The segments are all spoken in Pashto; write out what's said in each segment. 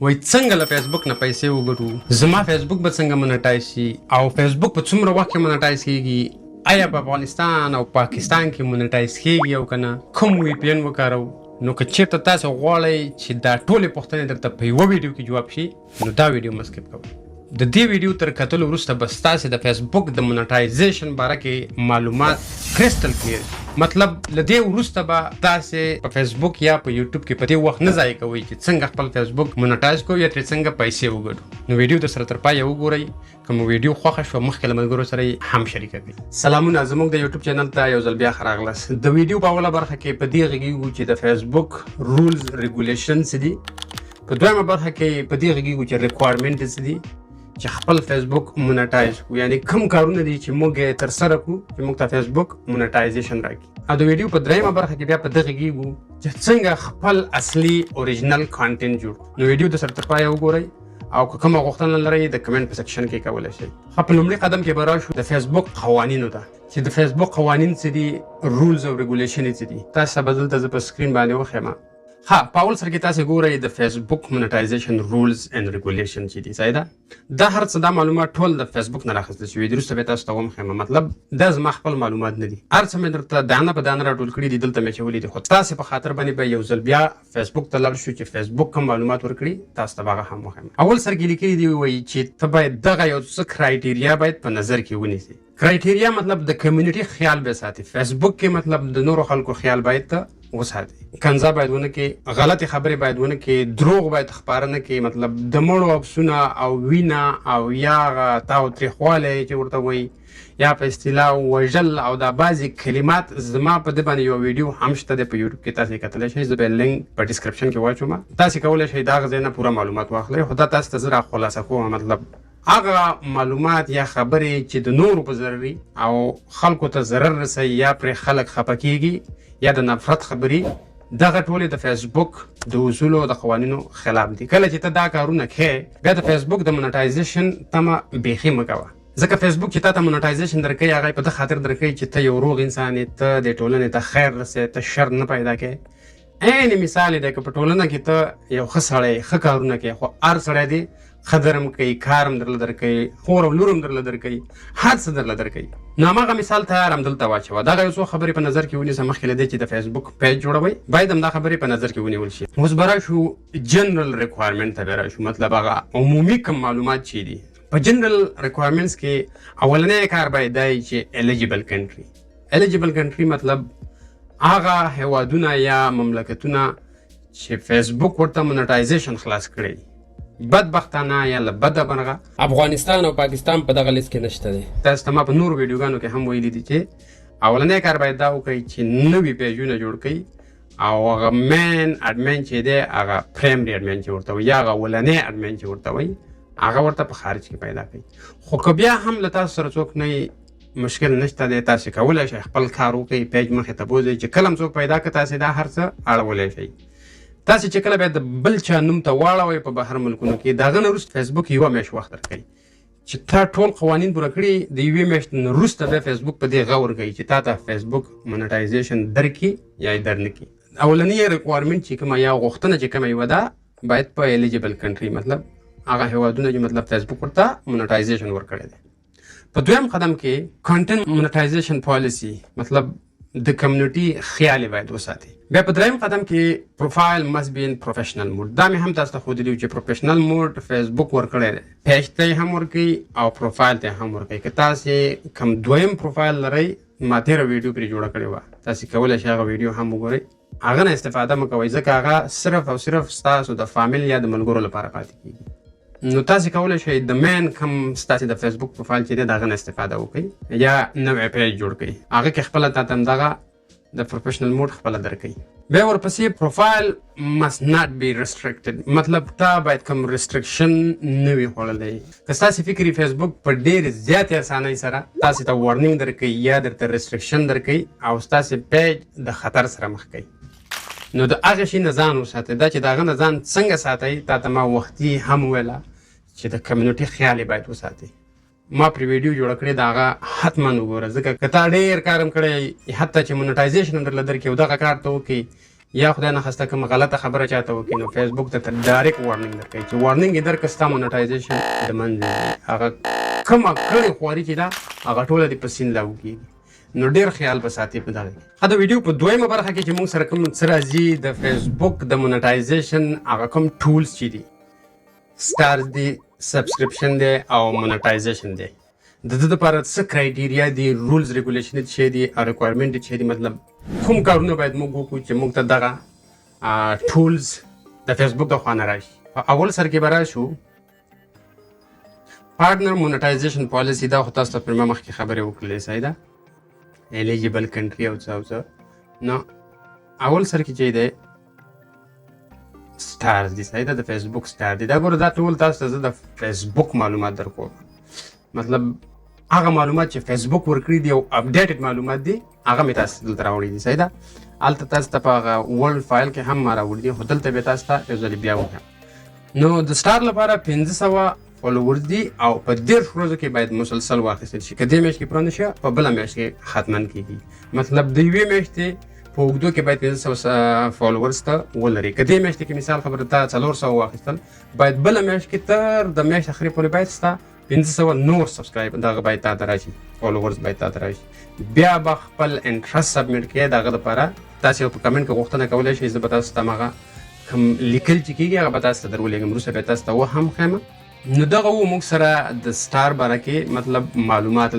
وای څنګه له فیسبوک نه پیسې وګټو زما فیسبوک به څنګه منټایز شي او فیسبوک په څومره وخت کې منټایز کیږي آیا په افغانستان او پاکستان کې منټایز کیږي او کنه کوم وی پی ان وکارو نو که چیرته تاسو غواړئ چې دا ټولې پوښتنې درته په یوه ویډیو کې جواب شي نو دا ویډیو مه سکپ کوئ د دې ویډیو تر کتلو وروسته بس تاسې د فیسبوک د منټایزیشن باره کې معلومات کرسټل کلیر مطلب له دې وروسته به تاسې په فیسبوک یا په یوټیوب کې په دې وخت نه ضایع کوئ چې څنګه خپل فیسبوک منټایز کوو یا ترې څنګه پیسې وګټو نو ویډیو درسره تر پایه وګورئ که مو ویډیو خوښه شوه مخکې له ملګرو سره یې هم شریکه کړئ سلامونه زموږ د یوټیوب چینل ته یو ځل بیا ښه راغلاست د ویډیو په اوله برخه کې په دې غږیږو چې د فیسبوک رولز ریګولیشن څه دي په دویمه برخه کې په دې غږیږو چې ریکوایرمنټ څه دي چې خپل فیسبوک مونټایز کړو یعنی کوم کارونه دي چې موږ تر سره کړو چې موږ ته فیسبوک مونټایزیشن راکړي او د ویډیو په دریمه برخه کې بیا په دغه غږیږو چې څنګه خپل اصلي اوریجنل کانټینټ جوړ نو ویډیو د سره تر پایه وګورئ او که کومه غوښتنه لرئ د کمنټ په سیکشن کې کولی شئ په لومړي قدم کې به راشو د فیسبوک قوانینو ته چې د فیسبوک قوانین څه دي رولز او ریګولیشن څه دي تاسو به دلته زه په سکرین باندې وښیم ها په اول سر کې تاسو ګورئ د فیسبوک منټایزیشن رولز اند ریګولیشن چې دي ځای ده دا هر څه دا معلومات ټول د فیسبوک نه راخیستل شوي دي وروسته به تاسو ته وښیم مطلب دا زما خپل معلومات نه دي هر څه مې درته دانه په دانه راټول کړي دي دلته مې اچولي دي خو تاسې په خاطر باندې به یو ځل بیا فیسبوک ته لاړ شو چې فیسبوک کوم معلومات ورکړي تاسو ته به هغه هم وښیم اول سر کې لیکلي دي وایي چې ته باید دغه یو څه کرایټیریا باید په نظر کې ونیسي کرایټیریا مطلب د کمیونټي خیال به ساتي فیسبوک کې مطلب د نورو خلکو خیال باید ته وساتي کنځا باید ونه کې غلطي خبرې باید ونه کې دروغ باید خپاره نه کې مطلب د مړو عکسونه او وینه او یا تاو تریخوالی چې ورته وایي یا په اصطلاح وژل او دا بعضې کلمات زما په دې باندې یو ویډیو هم شته دی په یوټیوب کې تاسې کتلی شئ زه به یې لینک په ډسکرپشن کې واچوم تاسې کولی شئ د هغه ځای نه پوره معلومات واخلئ خو دا تاسو ته زه را خلاصه کوم مطلب هغه معلومات یا خبرې چې د نورو په ضرري او خلکو ته ضرر رسوي یا پرې خلک خفه کیږي یا د نفرت خبرې دغه ټولې د فیسبوک د اصولو د قوانینو خلاف دي کله چې ته دا کارونه کوې بیا د فیسبوک د منټایزیشن تمه بیخي مه کوه ځکه فیسبوک چې تا ته منټایزیشن درکوي هغه په دې خاطر درکوي چې ته یو روغ انسان یې ته د ټولنې ته خیر رسوې ته شر نه پیدا کوې عین مثال دی که په ټولنه کې ته یو ښه سړی ښه کارونه کوي خو هر سړی دی ښه درم کوي کار هم درله درکوي خور او لور هم درله درکوي هر څه درله درکوي نو هماغه مثال تیار همدلته واچوه دغه یو څو خبرې په نظر کې ونیسه مخکې له دې چې د فیسبوک پیج جوړوئ باید همدا خبرې په نظر کې ونیول شي اوس به راشو جنرل ریکوایرمنټ ته به راشو مطلب هغه عمومي کوم معلومات چې دي په جنرل ریکوایرمنټس کې اولنی کار باید دا وي چې الیجیبل کنټري الیجیبل کنټري مطلب هغه هیوادونه یا مملکتونه چې فیسبوک ورته منټایزیشن خلاص کړی بدبختانه یا له بده برغه افغانستان او پاکستان په دغه لیست کې نشته دی تاسو ته ما په نورو ویډیوګانو کې هم ویلي دي چې اولنی کار باید دا وکړئ چې نوي پیجونه جوړ کړئ او هغه مین اډمن چې دی هغه پرایمري اډمن چې ورته وایي یا هغه اولنی اډمن چې ورته وایي هغه ورته په خارج کې پیدا کړئ خو که بیا هم له تاسو سره څوک نه مشکل نشته دی تاسې کولی شئ خپل کار وکړئ پیج مخې ته بوځئ چې کله هم څوک پیدا کړه تاسې دا هر څه اړولی شئ تاسې چې کله بیا د بل چا نوم ته واړوئ په بهر ملکونو کې د هغه نه وروسته فیسبوک یوه میاشت وخت درکوي چې تا ټول قوانین پوره کړي د یوې میاشتې نه وروسته بیا فیسبوک په دې غور کوي چې تا ته فیسبوک منټایزیشن درکړي یا یې در نه کړي اولنی ریکوایرمنټ چې کومه یا غوښتنه چې کومه یوه ده باید په الیجیبل کنټري مطلب هغه هیوادونه چې مطلب فیسبوک ورته منټایزیشن ورکړی دی په دویم قدم کې کانټینټ منټایزیشن پالیسي مطلب د کمیونټي خیال باید وساتي بیا په دریم قدم کې پروفایل مست بی ان پروفیشنل موډ دا مې هم تاسو ته ښودلي چې پروفیشنل موډ فیسبوک ورکړی دی پیج ته یې هم ورکوي او پروفایل ته هم ورکوي که تاسې کوم دویم پروفایل لرئ ما تېره ویډیو پرې جوړه کړې وه تاسې کولی شئ هغه ویډیو هم وګورئ هغه نه استفاده مه کوئ ځکه هغه صرف او صرف ستاسو د فامیل یا د ملګرو لپاره پاتې کېږي نو تاسې کولی شئ د مین کوم ستاسې د فیسبوک پروفایل چې دی د هغه نه استفاده وکړئ یا نوی پیج جوړ کړئ هغه کې خپله تا ته همدغه د پروفیشنل موډ خپله درکوي بیا ورپسې پروفایل must not be restricted مطلب تا باید کوم ریسټرکشن نه وي خوړلی که ستاسې فکر فیسبوک په ډېرې زیاتې اسانۍ سره تاسې ته وارنینګ درکوي یا درته ریسټرکشن درکوي او ستاسې پیج د خطر سره مخ کوي نو د هغه شي نه ځان وساتئ دا چې د هغه نه ځان څنګه ساتئ تا ته ما وختي هم وویله چې د کمیونټي خیال یې باید وساتئ ما پرې ویډیو جوړه کړې د هغه حتما وګوره ځکه که تا ډېر کار هم کړی حتی چې منټایزیشن هم درله درکړي او دغه کار ته وکړي یا خدای نه خسته کوم غلطه خبره چاته وکړي نو فیسبوک ته ډایرکټ وارنینګ درکوي چې وارنینګ یې درکړه ستا مونټایزیشن د منځه ځي. هغه کومه کړې خواري چې ده هغه ټوله دې په سین لاګو کېږي. نو ډېر خیال به ساتي په دغه کې. د ویډیو په دویمه برخه کې چې موږ سره کوم څه راځي د فیسبوک د مونټایزیشن هغه کوم ټولز چې دي سټارز دي سبسکرپشن دی او مونټایزیشن دی د دې لپاره څه کرایټیریا دي رولز ریګولیشن چې دي او ریکوایرمنټ چې دي مطلب کوم کارونه باید موږ وکړو چې موږ ته دغه ټولز د فیسبوک د خوا نه راشي. اول سر کې به راشو پارټنر مونټایزیشن پالیسي دا خو تاسو ته پر مخکې خبرې وکړلې صحیح ده eligible country او څه نو اول سر کې چې دی سټارز دي صحیح ده د فیسبوک سټار دي دا ګوره دا ټول تاسو ته زه د فیسبوک معلومات درکوم مطلب هغه معلومات چې فیسبوک ورکړي دي او اپډیټډ معلومات دي هغه مې تاسو دلته راوړي دي صحیح ده هلته تاسو ته په هغه ورلډ فایل کې هم ما راوړي دي خو دلته به تاسو ته یو ځل بیا وکړم. نو د سټار لپاره 1500 فالوورز دي او په 10 ورځو کې باید مسلسل واخیستل شي. که دې میاشت کې پوره نه شي په بله میاشت کې ختما کېږي مطلب د یوې میاشتې په اوږدو کې باید 1500 فالوورز ته ولري. که دې میاشتې کې مثال خبره تا 400 واخیستل باید بله میاشت کې تر د میاشت اخرې پورې باید ستا 500 نور سبسکرایب دغه باید تا ته راشي فالوورز باید تا ته راشي. بیا به خپل انټرست سبمیټ کړئ دغه دپاره تاسې په کمنټ کې غوښتنه کولی شئ زه به تاسو ته همغه کوم لیکل چې کېږي هغه به تاسو ته درولېږم وروسته بیا تاسو ته وهم ښیم. نو دغه و موږ سره د سټار باره کې مطلب معلومات.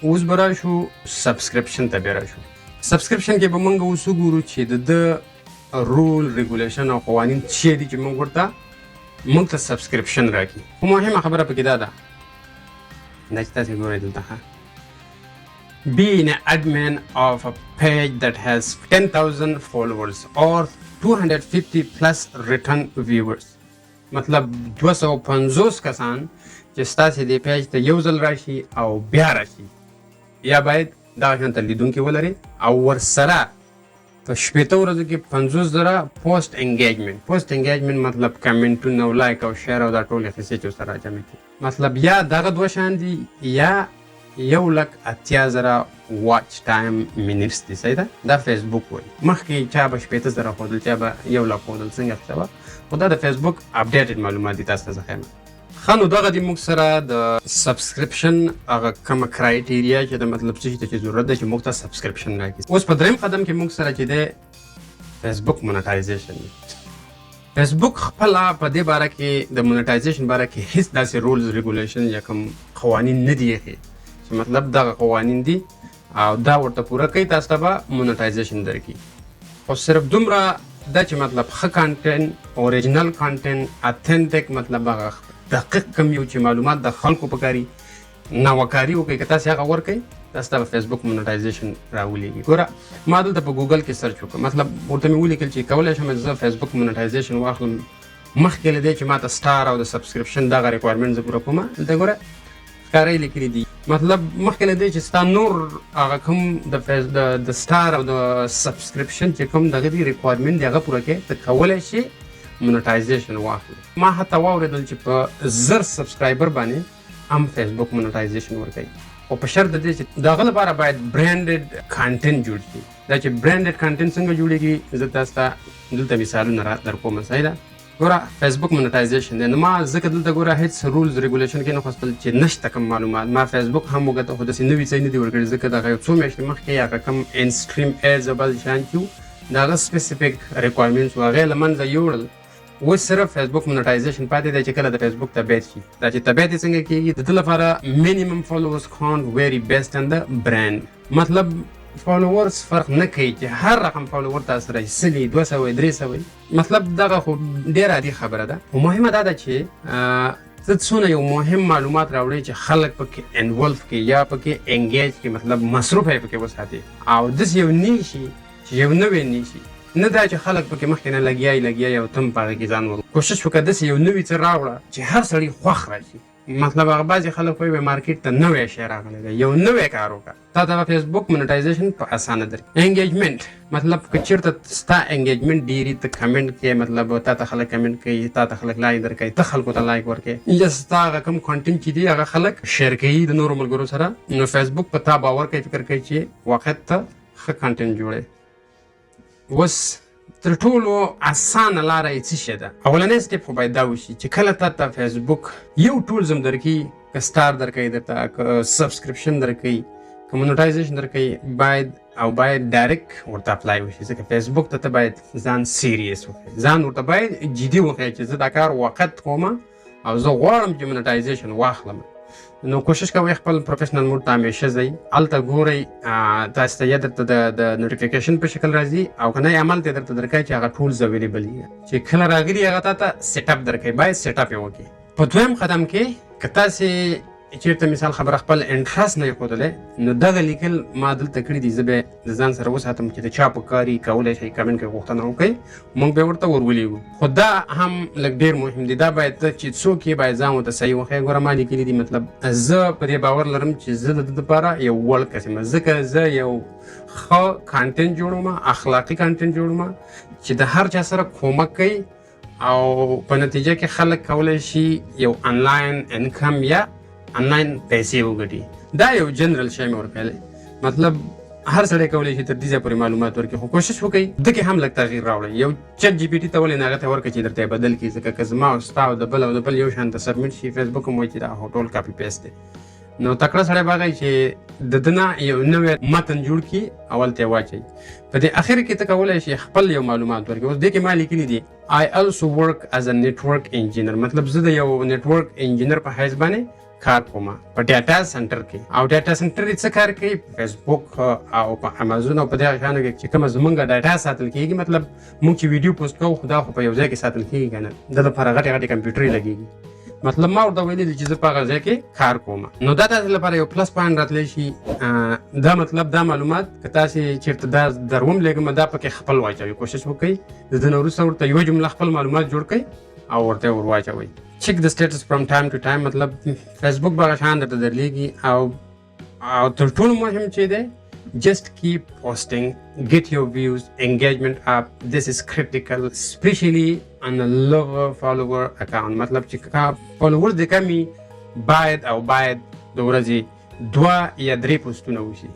اوس به راشو سبسکرپشن ته بیا راشو. سبسکرپشن کې به موږ اوس وګورو چې د رول ریګولیشن او قوانین څه دي چې موږ ورته موږ ته سبسکرپشن راکړي. خو مهمه خبره پکې دا ده دا چې تاسې ګورئ دلته being an admin of a page that has 10,000 followers or 250 plus return viewers مطلب 250 کسان چې ستاسې دې پیج ته یو ځل راشي او بیا راشي یا باید دغه شانته لیدونکي ولري او ورسره په 15 ورځو کې 50,000 پوسټ انګیجمنټ مطلب کمنټونه او لایک او شیر او دا ټولې قصې چې ورسره راجمع کړي مطلب یا دغه دوه شان دي یا 180,000 واچ ټایم منټس دي صحیح ده دا فیسبوک وایي. مخکې چا به 15,000 ښودل چا به 100,000 ښودل څنګه څه به خو دا د فیسبوک اپډیټډ معلومات دي تاسو ته زه ښیم. ښه نو دغه دي موږ سره د سبسکرپشن هغه کومه کرایټیریا چې د مطلب څه شي ته چې ضرورت ده چې موږ ته سبسکرپشن راکړي. اوس په دریم قدم کې موږ سره چې دی فیسبوک مونټایزیشن دی. فیسبوک خپله په دې باره کې د مونټایزیشن باره کې هیڅ داسې رولز ریګولیشن یا کوم قوانین نه دي ایښي چې مطلب دغه قوانین دي او دا ورته پوره کوي تاسو ته به مونټایزیشن درکړي. خو صرف دومره دا چې مطلب ښه کانټینټ اوریجنل کانټینټ اتھنټک مطلب هغه دقیق کم یو چې معلومات د خلکو په کاري نوکاري وکړي که تاسې هغه ورکوئ تاسو ته به فیسبوک مونټایزیشن راولېږي. ګوره ما دلته په ګوګل کې سرچ وکړم مطلب ورته مې ولیکل چې کولی شم زه فیسبوک مونټایزیشن واخلم مخکې له دې چې ما ته سټار او د سبسکرپشن دغه ریکوایرمنټ زه پوره کوم دلته ګوره ښکاره یې لیکلي دي مطلب مخکې له دې چې ستا نور هغه کوم د سټار او د سبسکرپشن چې کوم دغه دي ریکوایرمنټ دی هغه پوره کړې ته کولی شي مونټایزیشن واخلي. ما حتی واورېدل چې په 1000 سبسکرایبر باندې هم فیسبوک مونټایزیشن ورکوي خو په شرط د دې چې د هغه لپاره باید برانډډ کانټینټ جوړ شي. دا چې برانډډ کانټینټ څنګه جوړېږي زه تاسو ته دلته مثالونه درکوم صحیح ده. ګوره فیسبوک مونټایزیشن دی نو ما ځکه دلته ګوره هیڅ رولز ریګولیشن کې نه خوستل چې نشته کوم معلومات ما فیسبوک هم وکتل خو داسې نوي څه نه دي ورکړي ځکه دغه یو څو میاشتې مخکې هغه کوم انسټریم ایډز او بعضې شیان چې وو د هغه سپیسیفیک ریکوایرمنټس وو هغه یې له منځه یوړل. اوس صرف فیسبوک مونټایزیشن پاتې دی چې کله د فیسبوک تبعیت شي. دا چې تبعیت یې څنګه کېږي د ده لپاره مینیمم فالوورز کاونټ ویری بیسټ ان د برانډ مطلب فالوورز فرق نه کوي چې هر رقم فالوور تاسو سره 100 200 300 مطلب دغه خو ډېره عادي خبره ده. خو مهمه دا ده چې ته څونه یو مهم معلومات راوړئ چې خلک پکې انولف کړي یا پکې انګیج کړي مطلب مصروف یې پکې وساتي او داسې یو نه شي چې یو نوی نه شي نه دا چې خلک پکې مخکې نه لګیایي او ته هم په هغه کې ځان کوشش وکړه داسې یو نوي څه راوړه چې هر سړي خوښ راشي. مطلب هغه بعضې خلک وایي مارکیټ ته نوی شی راغلی دی یو نوی کار وکړه تا ته به فیسبوک مونټایزیشن په اسانه درکړي. انګیجمنټ مطلب که چېرته ستا انګیجمنټ ډېري ته کمنټ کوې مطلب تا ته خلک کمنټ کوي تا ته خلک لایک درکوي ته خلکو ته لایک ورکوې یا ستا هغه کوم کانټینټ چې دي هغه خلک شیر کوي د نورو ملګرو سره نو فیسبوک په تا باور کوي فکر کوي چې واقعیت ته ښه کانټینټ جوړوي. اوس تر ټولو اسانه لاره یې څه شی ده؟ اولنی سټپ خو باید دا وشي چې کله تا ته فیسبوک یو ټولز هم درکړي، که سټار درکوي درته، که سبسکرپشن درکوي، که مونټایزیشن درکوي، باید ډایرکټ ورته اپلای وشي. ځکه فیسبوک ته باید ځان سیریس وکړي، ځان ورته باید جدي وښیي چې زه دا کار وخت کوم او زه غواړم چې مونټایزیشن واخلم. نو کوشش کوئ خپل پروفیشنل موډ ته همیشه ځئ، هلته ګورئ تاسو ته یا درته د نوټیفیکیشن په شکل راځي او که نه عمل ته درته درکوي چې هغه ټولز اویلیبل وي. چې کله راغلي هغه تا ته سیټ اپ درکوي، باید سیټ اپ یې وکړي. په دویم قدم کې که تاسې چېرته مثال خبره خپل انټرست نه یې ښودلی، نو دغه لیکل ما دلته کړي دي، زه به د ځان سره وساتم چې د چا په کار یي، کولی شئ کمنټ کې غوښتنه وکړئ، موږ به ورته ورولېږو. خو دا هم لږ ډېر مهم دی، دا باید ته چې څوک یې باید ځان ورته صحیح وښیي. ګوره ما لیکلي دي، مطلب زه په دې باور لرم چې زه د ده دپاره یو وړ کس یم، ځکه زه یو ښه کانټینټ جوړوم، اخلاقي کانټینټ جوړوم چې د هر چا سره کومک کوي او په نتیجه کې خلک کولی شي یو انلاین انکم یا انلاین پیسې وګټي. دا یو جنرال شی مې ورکولی، مطلب هر سړی کولی شي تر دې ځایه پورې معلومات ورکړي، خو کوشش وکړئ ده کې هم لږ تغییر راوړئ. یو چټ جي پي ټي ته ولې نه هغه ته ورکړئ چې درته یې بدل کړي، ځکه که زما او ستا او د بل یو شان ته سبمیټ شي، فیسبوک هم وایي چې دا ټول کاپي پیسټ دی. نو تکړه سړی به هغه چې د ده نه یو نوی متن جوړ کړي او هلته یې واچوي. په دې اخر کې ته کولی شي خپل یو معلومات ورکړي. اوس دې کې ما لیکلي دي I also work as a network engineer، مطلب زه د یو نیټورک انجینر په حیث باندې کار کوم په ډاټا سنټر کې. او ډاټا سنټر څه کار کوي؟ فیسبوک او په امازون او په دغه شیانو کې چې کومه زمونږ ډاټا ساتل کېږي، مطلب موږ چې ویډیو پوسټ کوو خو دا خو په یو ځای کې ساتل کېږي که نه، د لپاره غټې غټې کمپیوټرې لګېږي. مطلب ما ورته ویلي دي چې زه په هغه ځای کې کار کوم. نو دا تاسو لپاره یو پلس پوینټ راتلی شي. دا مطلب دا معلومات که تاسې چېرته دا دروم لېږم دا پکې خپل واچوئ. کوشش وکړئ د دې نه وروسته ورته یوه جمله خپل معلومات جوړ کړئ او ورته ور واچوئ. check the status from time to time، مطلب فیسبوک به هغه شان درته درلیږي. او تر ټولو مهم چې دی just keep posting, get your views, engagement up. This is critical, especially on a lower follower account. مطلب چې فالوورز دې کمي، باید د ورځې 2 یا 3 پوسټونه وشي.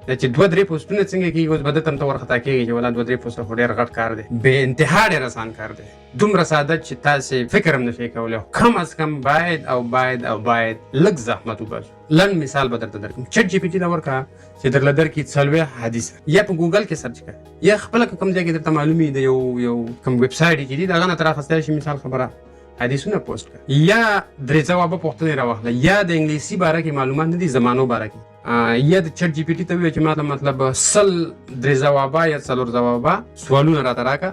دا چې 2-3 پوسټونه څنګه کېږي، اوس به ده ته هم ته ورخطا کېږي چې ولا 2-3 پوسټه خو ډېر غټ کار دی، بې انتها ډېر اسان کار دی، دومره ساده چې تاسې فکر هم نشئ کولی. کم از کم باید لږ زحمت وباسو. لنډ مثال به درته درکړم. چټ جي پي ټي ته ورکړه چې درله درکړي 40 حدیث، یا په ګوګل کې سرچ کړه، یا خپله که کوم ځای کې درته معلوم وي د یو کوم ویب سایټ چې دي د هغه نه ته راخیستی شي، مثال خبره حدیثونه پوسټ کړه، یا 3 ځوابه پوښتنې راواخله، یا د انګلیسي باره کې معلومات نه دي، زمانو باره کې، یا د چټ جي پي ټي ته ووایه چې ما ته مطلب 3 ځوابه یا 4 ځوابه سوالونه راته راکړه،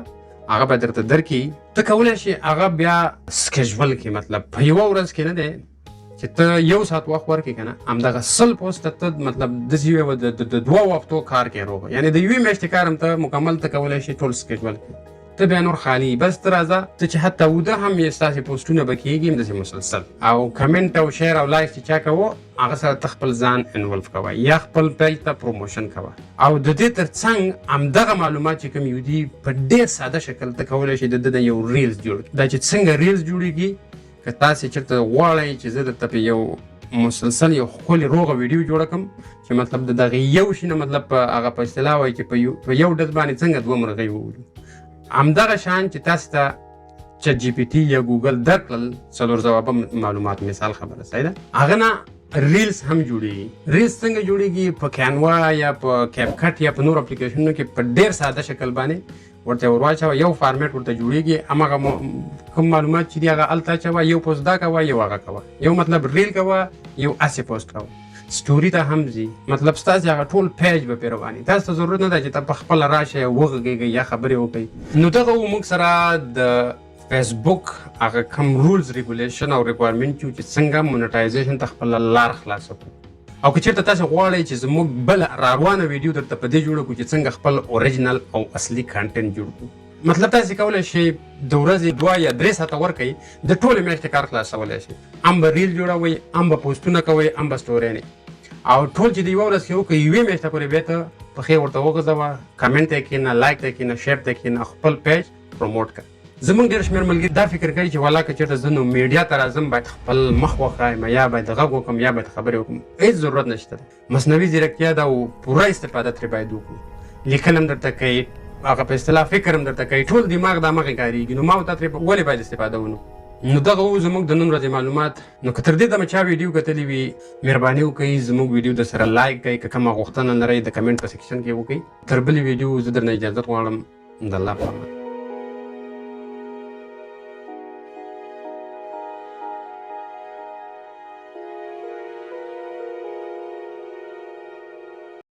هغه به درته درکړي. ته کولی شي هغه بیا سکیجول کړي، مطلب په یوه ورځ کې نه دی چې ته 1 ساعت وخت ورکړې که نه، همدغه 100 پوسټه ته مطلب داسې د 2 هفتو کار کوې روغ، یعنې د 1 میاشتې کار هم ته مکمل ته کولی شي ټول سکیجول کړي. ته بیا نور خالي بس ته راځه، ته چې حتی وده هم یې ستاسې پوسټونه به کېږي همداسې مسلسل، او کمنټ او شیر او لایک چې چا کوو هغه سره ته خپل ځان انولف کوه یا خپل پیج ته پروموشن کوه. او د دې تر څنګ همدغه معلومات چې کوم یو دي په ډېر ساده شکل ته کولی شي د ده یو ریلز جوړ کړي. دا چې څنګه ریلز جوړېږي، که تاسې چېرته غواړئ چې زه درته په یو مسلسل یو ښکلې روغه ویډیو جوړه کړم چې مطلب د دغه یو شي نه مطلب په هغه په اصطلاح وایي چې په یو ډز باندې څنګه 2 مرغۍ وولو، همدغه شان چې تاسو ته چټ جي پي ټي یا ګوګل درکړل 4 ځوابه معلومات، مثال خبره صحیح ده، هغه نه ریلز هم جوړېږي. ریلز څنګه جوړېږي؟ په کینوا یا په کیپ کټ یا په نور اپلیکیشنونو کې په ډېر ساده شکل باندې ورته ور واچوه، یو فارمیټ ورته جوړېږي، هماغه کوم معلومات چې دي هغه هلته اچوه، یو پوسټ دا کوه، یو هغه کوه، یو مطلب ریل کوه، یو هسې پوسټ کوه، سټوري ته هم ځي، مطلب ستاسې هغه ټول پیج به پرې رواني. تاسو ته ضرورت نه ده چې ته په خپله راشئ وغږېږئ یا خبرې وکړئ. نو دغه و موږ سره د فیسبوک هغه کم رولز ریګولیشن او ریکوایرمنټ چې څنګه مونټایزیشن ته خپله لار خلاصه کړو. او که چېرته تاسې غواړئ چې زموږ بله راروانه ویډیو درته په دې جوړه کړو چې څنګه خپل اوریجنل او اصلي کانټینټ جوړ کړو، مطلب تاسې کولی شئ د ورځې 2 یا 3 ساعته ورکوئ، د ټولې میاشتې کار خلاصولی شئ. هم به ریل جوړوئ، هم به پوسټونه کوئ، هم به سټورۍ، او ټول چې د یوه ورځ کې وکړئ، یوې میاشته پورې بیا ته پښې ورته وغځوه، کمنټ ته کښېنه، لایک ته کښېنه، شیر ته کښېنه، خپل پیج پروموټ کړه. زموږ ډېر شمېر ملګري دا فکر کوي چې والا که چېرته زه نو میډیا ته راځم باید خپل مخ وښایم، یا باید غږ وکړم، یا باید خبرې وکړم. هېڅ ضرورت نشته ده. مصنوعي ځیرکتیا ده او پوره استفاده ترې باید وکړو. لیکل هم درته کوي، هغه په اصطلاح فکر هم درته کوي، ټول دماغ د همغې کارېږي. نو ما ورته ترې ولې باید استفاده ونو. نو دغه و زموږ د نن ورځې معلومات. نو که تر دې دمه چا ویډیو کتلی وي مهرباني وکړئ زموږ ویډیو د سره لایک کړئ، که کومه غوښتنه لرئ د کمنټ په سیکشن کې وکړئ. تر بلې ویډیو زه درنه اجازت غواړم. د الله په امان.